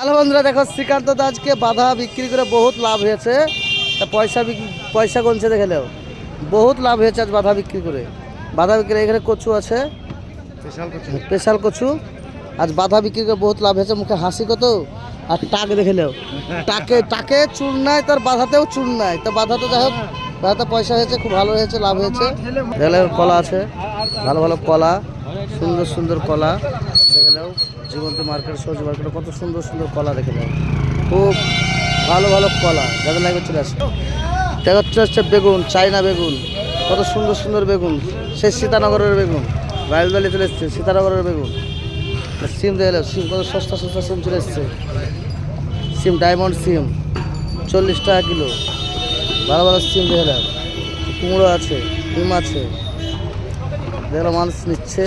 Hello বন্ধুরা, দেখো শ্রীকান্ত দাসকে বাধা বিক্রি করে বহুত লাভ হয়েছে। তা পয়সা গুনছে দেখে নাও, বহুত লাভ হয়েছে আজ বাধা বিক্রি করে। বাধা বিক্রি এখানে কচু আছে, স্পেশাল কচু। আজ বাধা বিক্রি করে বহুত লাভ হয়েছে। মুখে হাসি কত, আর টাক দেখে নাও, টাকে চুর নাই, তার বাধাতেও চুর নাই। তো বাধা তো যাই হোক, বাধাতে পয়সা হয়েছে, খুব ভালো হয়েছে, লাভ হয়েছে। দেখলে কলা আছে, ভালো ভালো কলা, সুন্দর সুন্দর কলা দেখে নাও। জীবন্ত মার্কেট, সবজি মার্কেটে কত সুন্দর সুন্দর কলা দেখে নাও, খুব ভালো ভালো কলা। যাদের লাগবে চলে আসে। দেখা হচ্ছে বেগুন, চাইনা বেগুন, কত সুন্দর সুন্দর বেগুন, সেই সীতানগরের বেগুন। রাইলবালি চলে এসছে, সীতানগরের বেগুন। সিম দেখে নাও, সিম কত সস্তা সস্তা সিম চলে এসছে। সিম ডায়মন্ড সিম 40 টাকা কিলো, ভালো ভালো সিম দেখে নাও। কুমড়ো আছে, ডিম আছে, দেখলো মানুষ নিচ্ছে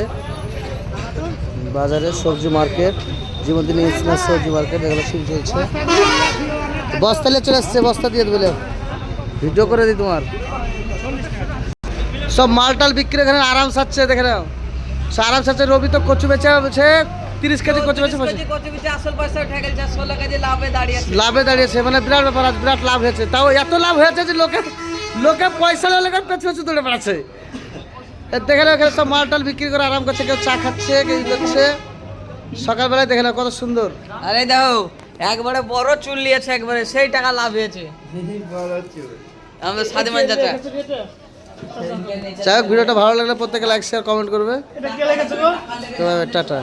বাজারে। সবজি মার্কেট, জীবন্তী ইন্টারন্যাশনাল সবজি মার্কেট, এগুলো সিম চলছে। বস্তা নিয়ে চলে এসছে, বস্তা দিয়ে দেবে, ভিডিও করে দিই তোমার। সব মালটাল বিক্রি এখানে আরাম সাচ্ছে, দেখে নাও আরাম সাচ্ছে। রবি তো কচু বেচে 30 কেজি কচু বেচে লাভে দাঁড়িয়েছে, মানে বিরাট ব্যাপার, আজ বিরাট লাভ হয়েছে। তাও এত লাভ হয়েছে যে লোকে পয়সা লোকের পেছু দৌড়ে বেড়াচ্ছে। দেখে নাও এখানে সব মালটাল বিক্রি করে আরাম করছে, কেউ চা খাচ্ছে, কেউ করছে। সকালবেলায় দেখে নাও কত সুন্দর। আরে দেখো একবারে বড় চুল নিয়েছে, একবারে সেই টাকা লাভ হয়েছে আমাদের সাদিমান চাচা। যাই হোক, ভিডিওটা ভালো লাগলে প্রত্যেকে লাইক শেয়ার কমেন্ট করবে। টাটা।